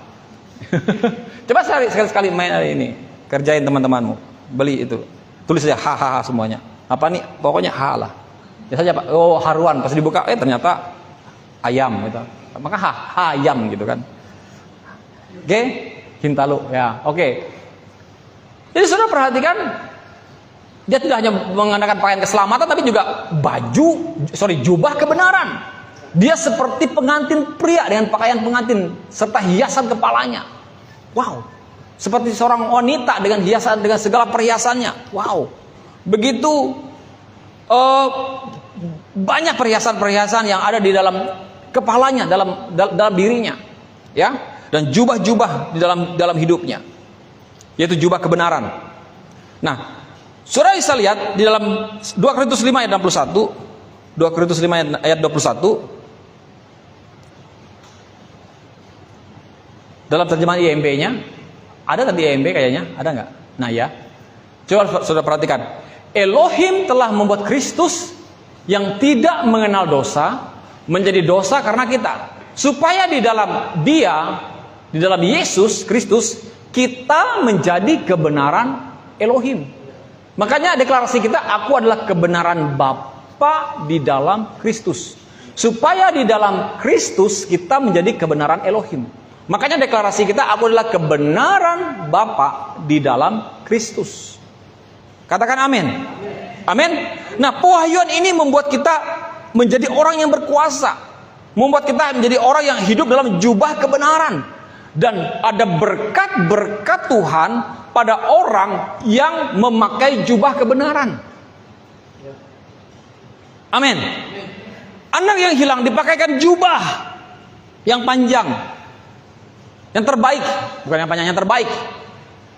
Coba sekali-sekali main hari ini, kerjain teman-temanmu, beli itu, tulis saja H semuanya. Apa nih? Pokoknya H lah. Ya saja Pak. Oh, haruan. Pas dibuka, ternyata ayam gitu. Maka hayam gitu kan. Oke, hintalu. Ya, oke. Jadi sudah perhatikan, dia tidak hanya mengenakan pakaian keselamatan, tapi juga jubah kebenaran. Dia seperti pengantin pria dengan pakaian pengantin serta hiasan kepalanya. Wow, seperti seorang wanita dengan hiasan, dengan segala perhiasannya. Wow, begitu banyak perhiasan-perhiasan yang ada di dalam kepalanya, dalam dirinya, ya. Dan jubah-jubah di dalam hidupnya, yaitu jubah kebenaran. Nah, saudara bisa lihat di dalam 2 Korintus 5 ayat 61, 2 Korintus 5 ayat 21. Dalam terjemahan IMB-nya, ada tadi IMB kayaknya, ada nggak? Nah ya, coba saudara perhatikan. Elohim telah membuat Kristus yang tidak mengenal dosa menjadi dosa karena kita, supaya di dalam Dia, di dalam Yesus Kristus, kita menjadi kebenaran Elohim. Makanya deklarasi kita, aku adalah kebenaran Bapa di dalam Kristus, supaya di dalam Kristus kita menjadi kebenaran Elohim. Makanya deklarasi kita, aku adalah kebenaran Bapa di dalam Kristus. Katakan amin. Amin. Nah, pewahyuan ini membuat kita menjadi orang yang berkuasa, membuat kita menjadi orang yang hidup dalam jubah kebenaran, dan ada berkat-berkat Tuhan pada orang yang memakai jubah kebenaran. Amin. Anak yang hilang dipakaikan jubah yang panjang, yang terbaik, bukan yang panjang, yang terbaik.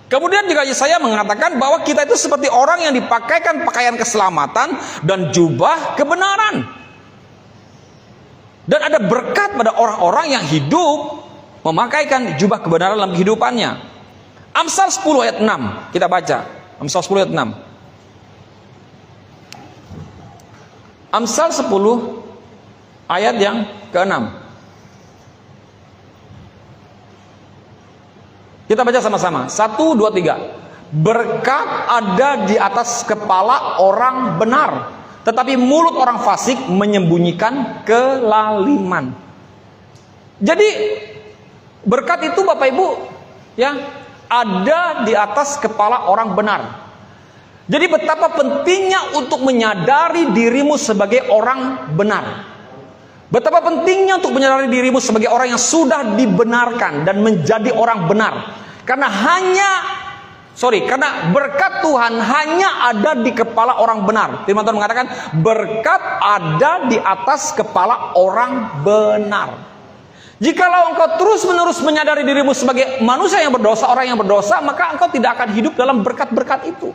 Kemudian juga Yesaya mengatakan bahwa kita itu seperti orang yang dipakaikan pakaian keselamatan dan jubah kebenaran. Dan ada berkat pada orang-orang yang hidup memakaikan jubah kebenaran dalam kehidupannya. Amsal 10 ayat 6, kita baca. Amsal 10 ayat 6. Amsal 10 ayat yang ke-6. Kita baca sama-sama. 1, 2, 3. Berkat ada di atas kepala orang benar, tetapi mulut orang fasik menyembunyikan kelaliman. Jadi berkat itu Bapak Ibu, ya, ada di atas kepala orang benar. Jadi betapa pentingnya untuk menyadari dirimu sebagai orang benar. Betapa pentingnya untuk menyadari dirimu sebagai orang yang sudah dibenarkan dan menjadi orang benar. Karena hanya karena berkat Tuhan hanya ada di kepala orang benar. Firman Tuhan mengatakan berkat ada di atas kepala orang benar. Jikalau engkau terus-menerus menyadari dirimu sebagai manusia yang berdosa, orang yang berdosa, maka engkau tidak akan hidup dalam berkat-berkat itu.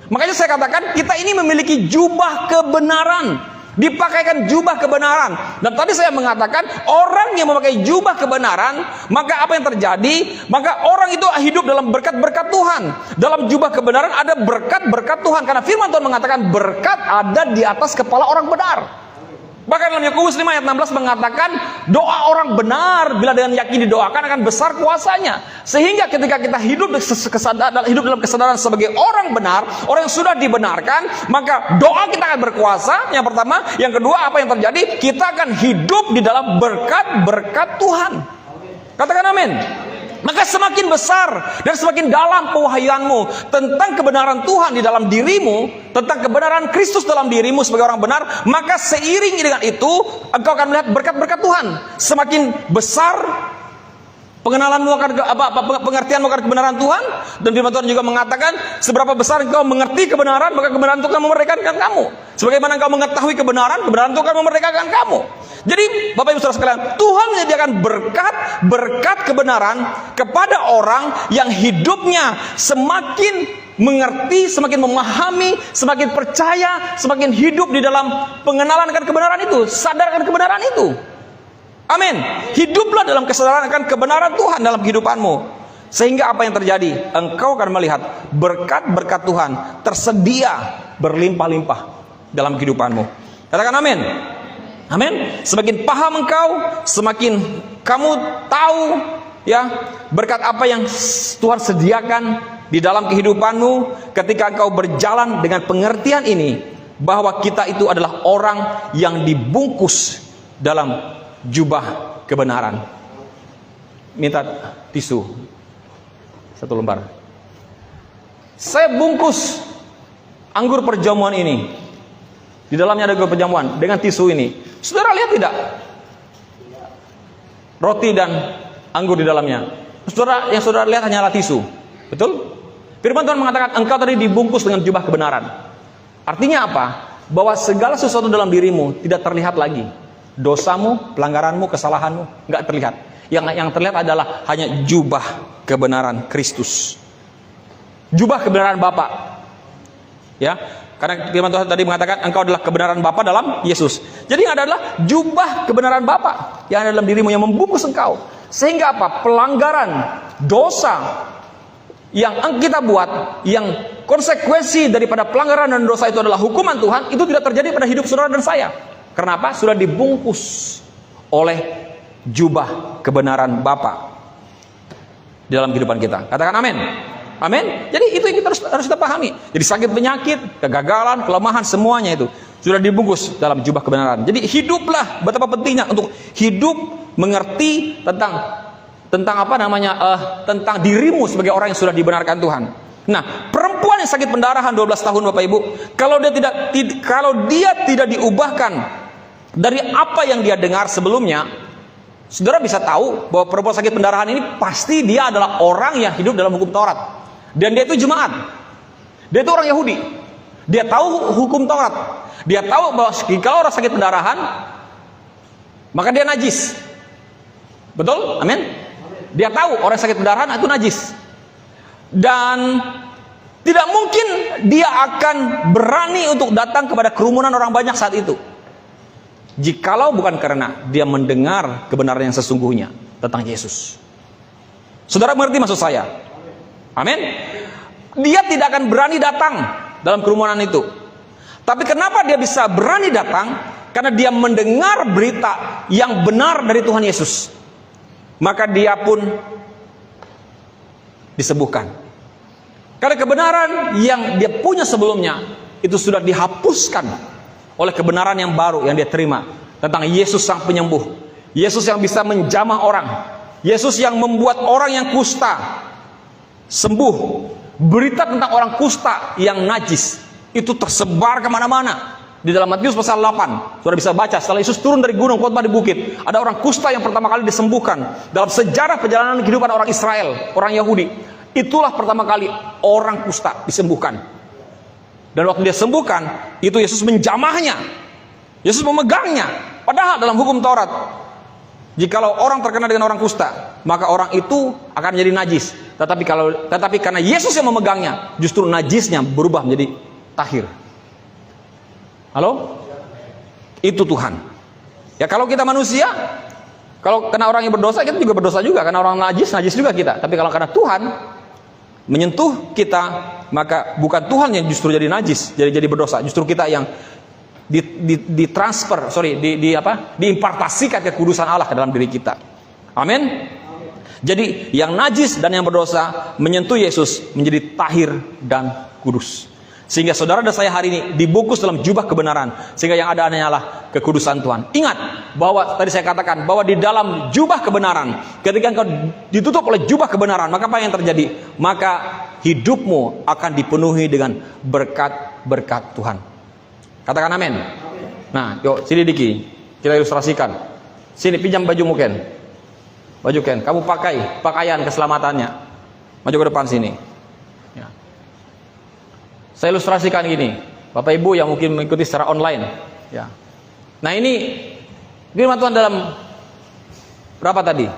Makanya saya katakan kita ini memiliki jubah kebenaran. Dipakaikan jubah kebenaran. Dan tadi saya mengatakan orang yang memakai jubah kebenaran, maka apa yang terjadi? Maka orang itu hidup dalam berkat-berkat Tuhan. Dalam jubah kebenaran ada berkat-berkat Tuhan. Karena firman Tuhan mengatakan berkat ada di atas kepala orang benar. Bahkan dalam Yakobus 5 ayat 16 mengatakan doa orang benar bila dengan yakin didoakan akan besar kuasanya. Sehingga ketika kita hidup dalam kesadaran sebagai orang benar, orang yang sudah dibenarkan, maka doa kita akan berkuasa. Yang pertama, yang kedua apa yang terjadi? Kita akan hidup di dalam berkat-berkat Tuhan. Katakan amin. Maka semakin besar dan semakin dalam pewahyuanmu tentang kebenaran Tuhan di dalam dirimu, tentang kebenaran Kristus dalam dirimu sebagai orang benar, maka seiring dengan itu engkau akan melihat berkat-berkat Tuhan. Semakin besar pengenalanmu akan pengertianmu akan kebenaran Tuhan, dan firman Tuhan juga mengatakan seberapa besar engkau mengerti kebenaran, maka kebenaran itu akan memerdekakan kamu. Sebagaimana engkau mengetahui kebenaran itu akan memerdekakan kamu. Jadi Bapak Ibu Saudara sekalian, Tuhan menyediakan berkat kebenaran kepada orang yang hidupnya semakin mengerti, semakin memahami, semakin percaya, semakin hidup di dalam pengenalan akan kebenaran itu, sadar akan kebenaran itu. Amin. Hiduplah dalam kesadaran akan kebenaran Tuhan dalam kehidupanmu. Sehingga apa yang terjadi? Engkau akan melihat berkat-berkat Tuhan tersedia berlimpah-limpah dalam kehidupanmu. Katakan amin. Amin. Semakin paham engkau, semakin kamu tahu ya berkat apa yang Tuhan sediakan di dalam kehidupanmu. Ketika engkau berjalan dengan pengertian ini, bahwa kita itu adalah orang yang dibungkus dalam jubah kebenaran. Minta tisu 1 lembar. Saya bungkus anggur perjamuan ini. Di dalamnya ada anggur perjamuan dengan tisu ini. Saudara lihat tidak? Roti dan anggur di dalamnya. Yang saudara lihat hanyalah tisu. Betul? Firman Tuhan mengatakan engkau tadi dibungkus dengan jubah kebenaran. Artinya apa? Bahwa segala sesuatu dalam dirimu tidak terlihat lagi. Dosamu, pelanggaranmu, kesalahanmu nggak terlihat. Yang terlihat adalah hanya jubah kebenaran Kristus. Jubah kebenaran Bapa. Ya. Karena firman Tuhan tadi mengatakan engkau adalah kebenaran Bapa dalam Yesus. Jadi yang ada adalah jubah kebenaran Bapa yang ada dalam dirimu yang membungkus engkau. Sehingga apa? Pelanggaran, dosa yang kita buat, yang konsekuensi daripada pelanggaran dan dosa itu adalah hukuman Tuhan, itu tidak terjadi pada hidup saudara dan saya. Kenapa? Sudah dibungkus oleh jubah kebenaran Bapa di dalam kehidupan kita. Katakan amin. Amin. Jadi itu yang kita harus kita pahami. Jadi sakit, penyakit, kegagalan, kelemahan, semuanya itu sudah dibungkus dalam jubah kebenaran. Jadi hiduplah, betapa pentingnya untuk hidup mengerti tentang apa namanya tentang dirimu sebagai orang yang sudah dibenarkan Tuhan. Nah, perempuan yang sakit pendarahan 12 tahun Bapak Ibu, kalau dia tidak diubahkan dari apa yang dia dengar sebelumnya, saudara bisa tahu bahwa perempuan sakit pendarahan ini pasti dia adalah orang yang hidup dalam hukum Taurat. Dan dia itu jemaat. Dia itu orang Yahudi. Dia tahu hukum Taurat. Dia tahu bahwa kalau orang sakit pendarahan, maka dia najis. Betul? Amin. Dia tahu orang sakit pendarahan itu najis. Dan tidak mungkin dia akan berani untuk datang kepada kerumunan orang banyak saat itu, jikalau bukan karena dia mendengar kebenaran yang sesungguhnya tentang Yesus. Saudara mengerti maksud saya? Amin. Dia tidak akan berani datang dalam kerumunan itu. Tapi kenapa dia bisa berani datang? Karena dia mendengar berita yang benar dari Tuhan Yesus. Maka dia pun disembuhkan. Karena kebenaran yang dia punya sebelumnya itu sudah dihapuskan oleh kebenaran yang baru yang dia terima tentang Yesus sang penyembuh. Yesus yang bisa menjamah orang. Yesus yang membuat orang yang kusta sembuh. Berita tentang orang kusta yang najis itu tersebar kemana-mana. Di dalam Matius pasal 8 sudah bisa baca, setelah Yesus turun dari gunung khotbah di bukit, ada orang kusta yang pertama kali disembuhkan dalam sejarah perjalanan kehidupan orang Israel, orang Yahudi. itulah pertama kali orang kusta disembuhkan. Dan waktu dia sembuhkan, itu Yesus menjamahnya. Yesus memegangnya. Padahal dalam hukum Taurat, jikalau orang terkena dengan orang kusta, maka orang itu akan menjadi najis. Tetapi karena Yesus yang memegangnya, justru najisnya berubah menjadi tahir. Halo? Itu Tuhan. Ya kalau kita manusia, kalau kena orang yang berdosa, kita juga berdosa juga. Karena orang najis juga kita. Tapi kalau karena Tuhan menyentuh kita, maka bukan Tuhan yang justru jadi najis, jadi berdosa. Justru kita yang diimpartasikan kekudusan Allah ke dalam diri kita. Amin. Jadi yang najis dan yang berdosa menyentuh Yesus menjadi tahir dan kudus. Sehingga saudara dan saya hari ini dibungkus dalam jubah kebenaran, sehingga yang ada hanyalah kekudusan Tuhan. Ingat bahwa tadi saya katakan bahwa di dalam jubah kebenaran, ketika engkau ditutup oleh jubah kebenaran, maka apa yang terjadi? Maka hidupmu akan dipenuhi dengan berkat-berkat Tuhan. Katakan amin. Nah, yuk sini Diki, kita ilustrasikan. Sini pinjam bajumu Ken. Baju Ken, kamu pakai pakaian keselamatannya. Maju ke depan sini. Ya. Saya ilustrasikan gini, Bapak Ibu yang mungkin mengikuti secara online. Ya. Nah ini firman Tuhan dalam berapa tadi?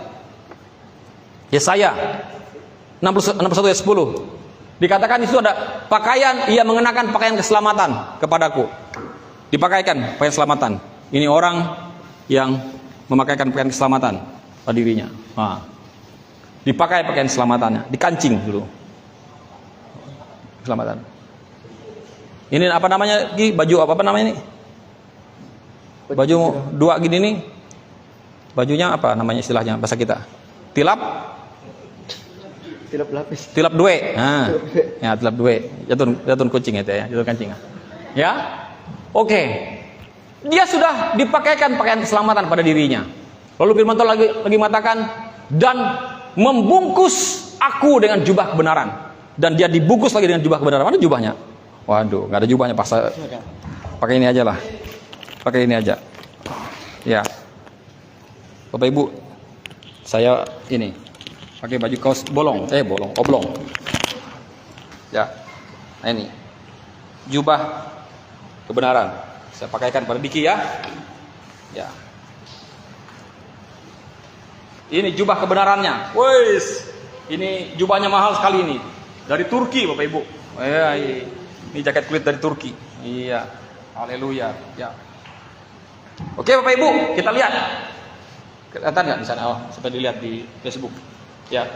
Yesaya 61 ayat 10. Dikatakan itu ada pakaian, ia mengenakan pakaian keselamatan kepadaku. Dipakaikan pakaian keselamatan. Ini orang yang memakaikan pakaian keselamatan pada dirinya. Nah, dipakai pakaian keselamatannya, dikancing dulu. Keselamatan. Ini apa namanya? Baju apa namanya ini? Baju dua gini nih. Bajunya apa namanya istilahnya bahasa kita? Tilap lapis. Tilap due. Nah, ya tilap due. Jatun kucing itu ya, jatun kancing. Ya. Oke. Dia sudah dipakaikan pakaian keselamatan pada dirinya. Lalu firman Tuhan lagi mengatakan, dan membungkus aku dengan jubah kebenaran. Dan dia dibungkus lagi dengan jubah kebenaran. Mana jubahnya? Waduh, nggak ada jubahnya, pakai ini aja lah. Pakai ini aja. Ya. Bapak Ibu, saya ini pakai baju kaos oblong. Ya. Nah ini. Jubah kebenaran. Saya pakaikan pada Diki ya. Ya. Ini jubah kebenarannya. Wes. Ini jubahnya mahal sekali ini. Dari Turki, Bapak Ibu. Ya, ini jaket kulit dari Turki. Iya. Haleluya. Ya. Oke, Bapak Ibu, kita lihat. Kelihatan nggak di sana? Sampai dilihat di Facebook. Ya.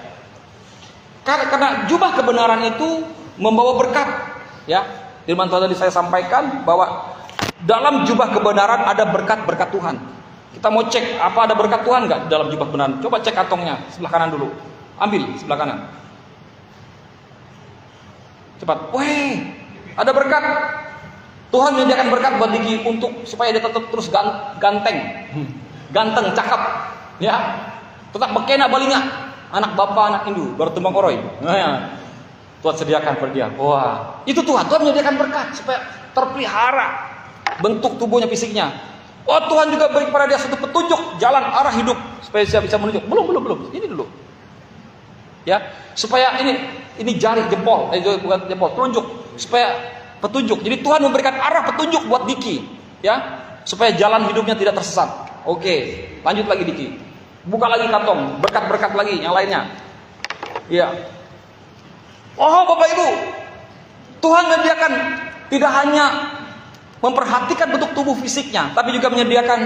Karena jubah kebenaran itu membawa berkat. Ya. Firman Tuhan tadi saya sampaikan bahwa dalam jubah kebenaran ada berkat-berkat Tuhan. Kita mau cek apa ada berkat Tuhan nggak dalam jubah kebenaran? Coba cek kantongnya sebelah kanan dulu. Ambil sebelah kanan. Cepat. Weh. Ada berkat. Tuhan menyediakan berkat buat Diki untuk supaya dia tetap terus ganteng, cakep, ya. Tetap bekena balinya. Anak bapak, anak Hindu, baru tumbang koroi. Nah, ya. Tuhan sediakan per dia. Wah, itu Tuhan menyediakan berkat supaya terpelihara bentuk tubuhnya, fisiknya. Oh, Tuhan juga beri kepada dia satu petunjuk jalan arah hidup supaya dia bisa menunjuk. Belum. Ini dulu. Ya, supaya ini jari jempol, bukan jempol, telunjuk, supaya petunjuk. Jadi Tuhan memberikan arah petunjuk buat Diki, ya, supaya jalan hidupnya tidak tersesat. Oke, lanjut lagi Diki. Buka lagi kantong, berkat-berkat lagi yang lainnya. Iya. Oh, Bapak Ibu, Tuhan menyediakan tidak hanya memperhatikan bentuk tubuh fisiknya, tapi juga menyediakan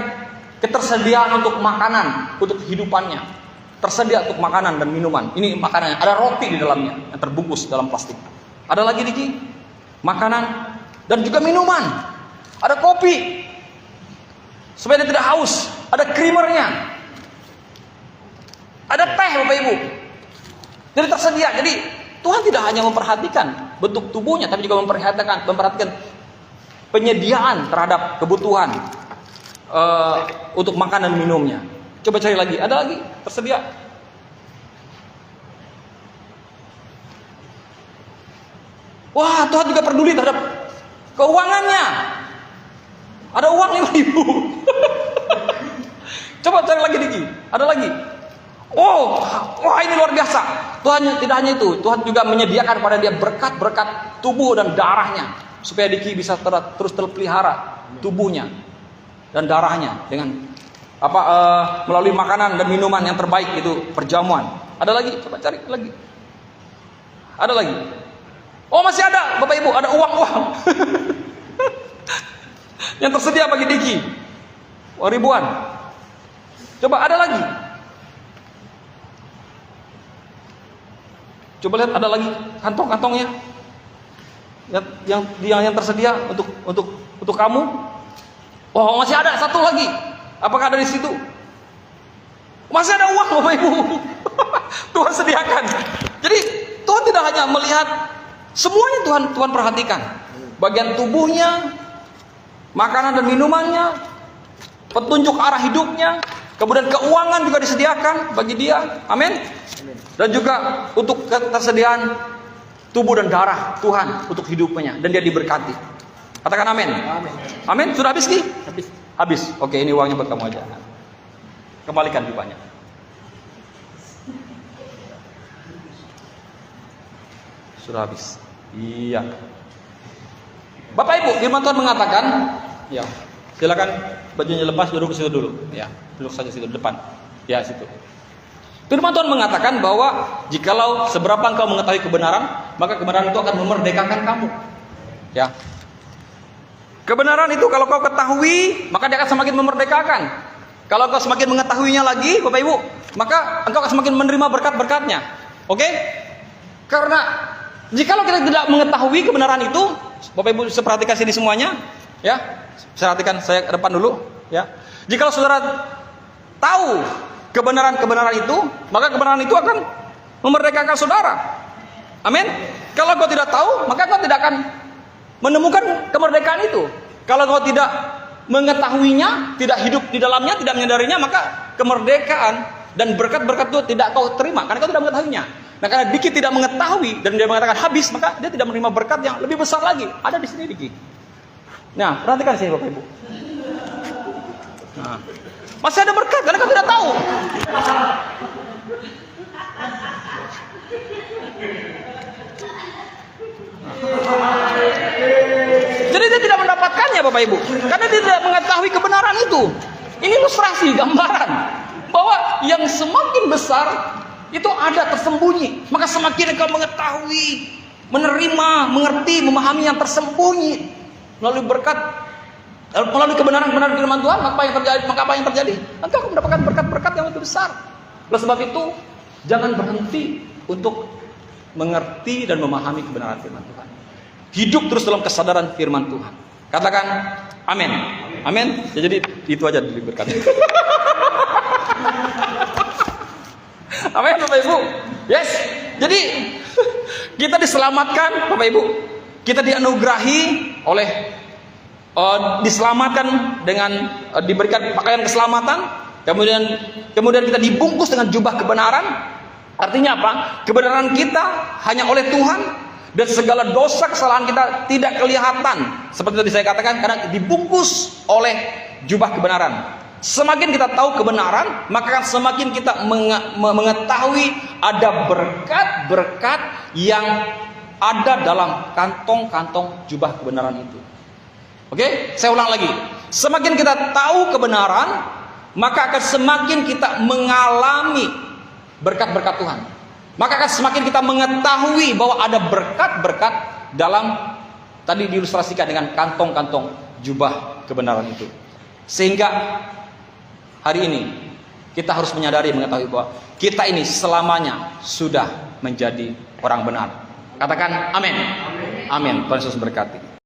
ketersediaan untuk makanan, untuk kehidupannya. Tersedia untuk makanan dan minuman. Ini makanannya, ada roti di dalamnya yang terbungkus dalam plastik. Ada lagi Diki, makanan dan juga minuman. Ada kopi supaya dia tidak haus. Ada creamernya. Ada teh, Bapak Ibu. Jadi tersedia. Jadi Tuhan tidak hanya memperhatikan bentuk tubuhnya, tapi juga memperhatikan penyediaan terhadap kebutuhan untuk makan dan minumnya. Coba cari lagi, ada lagi tersedia. Wah, Tuhan juga peduli terhadap keuangannya. Ada uang 5.000. Coba cari lagi Diki, ada lagi. Oh, wah ini luar biasa. Tuhan tidak hanya itu, Tuhan juga menyediakan pada dia berkat-berkat tubuh dan darahnya, supaya Diki bisa terus terpelihara tubuhnya dan darahnya dengan melalui makanan dan minuman yang terbaik, itu perjamuan. Ada lagi, coba cari lagi. Ada lagi. Oh masih ada, Bapak Ibu, ada uang-uang yang tersedia bagi Diki. Ribuan. Coba ada lagi. Coba lihat, ada lagi kantong-kantongnya yang tersedia untuk kamu. Oh masih ada satu lagi. Apakah ada di situ? Masih ada uang, Bapak Ibu. Tuhan sediakan. Jadi Tuhan tidak hanya melihat semuanya, Tuhan perhatikan. Bagian tubuhnya, makanan dan minumannya, petunjuk arah hidupnya, kemudian keuangan juga disediakan bagi dia. Amin. Dan juga untuk ketersediaan tubuh dan darah Tuhan untuk hidupnya, dan dia diberkati. Katakan amin. Amin. Sudah habis Ki? Habis. Oke, ini uangnya buat kamu aja. Kembalikan jubahnya. Sudah habis. Iya. Bapak Ibu, firman Tuhan mengatakan, ya, silakan bajunya lepas, duduk ke situ dulu. Ya, duduk saja situ depan. Ya, situ. Firman Tuhan mengatakan bahwa jikalau seberapa engkau mengetahui kebenaran, maka kebenaran itu akan memerdekakan kamu. Ya. Kebenaran itu kalau kau ketahui, maka dia akan semakin memerdekakan. Kalau kau semakin mengetahuinya lagi, Bapak Ibu, maka engkau akan semakin menerima berkat-berkatnya. Oke? Karena jikalau kita tidak mengetahui kebenaran itu, Bapak Ibu bisa perhatikan sini semuanya, ya. Perhatikan saya ke depan dulu, ya. Jikalau saudara tahu kebenaran-kebenaran itu, maka kebenaran itu akan memerdekakan saudara. Amin. Kalau kau tidak tahu, maka kau tidak akan menemukan kemerdekaan itu. Kalau kau tidak mengetahuinya, tidak hidup di dalamnya, tidak menyadarinya, maka kemerdekaan dan berkat-berkat itu tidak kau terima karena kau tidak mengetahuinya. Nah, karena Diki tidak mengetahui dan dia mengatakan habis, maka dia tidak menerima berkat yang lebih besar lagi. Ada di sini Diki. Nah, perhatikan sini Bapak Ibu. Nah, masih ada berkat karena kau tidak tahu. Jadi dia tidak mendapatkannya Bapak Ibu, karena dia tidak mengetahui kebenaran itu. Ini ilustrasi, gambaran bahwa yang semakin besar itu ada tersembunyi. Maka semakin engkau mengetahui, menerima, mengerti, memahami yang tersembunyi melalui berkat, melalui kebenaran-kebenaran firman Tuhan, maka apa yang terjadi? Engkau akan mendapatkan berkat-berkat yang lebih besar. Oleh sebab itu, jangan berhenti untuk mengerti dan memahami kebenaran firman Tuhan. Hidup terus dalam kesadaran firman Tuhan. Katakan amin. Amin. Ya, jadi itu aja diberkati. Amin Bapak Ibu. Yes. Jadi kita diselamatkan Bapak Ibu. Kita dianugerahi oleh diselamatkan dengan diberikan pakaian keselamatan. Kemudian kita dibungkus dengan jubah kebenaran. Artinya apa? Kebenaran kita hanya oleh Tuhan, dan segala dosa kesalahan kita tidak kelihatan. Seperti tadi saya katakan, karena dibungkus oleh jubah kebenaran. Semakin kita tahu kebenaran, maka semakin kita mengetahui ada berkat-berkat yang ada dalam kantong-kantong jubah kebenaran itu. Oke, saya ulang lagi. Semakin kita tahu kebenaran, maka akan semakin kita mengalami berkat-berkat Tuhan. Maka akan semakin kita mengetahui bahwa ada berkat-berkat dalam, tadi diilustrasikan dengan kantong-kantong jubah kebenaran itu. Sehingga hari ini kita harus menyadari, mengetahui bahwa kita ini selamanya sudah menjadi orang benar. Katakan amin. Amin. Tuhan Yesus berkati.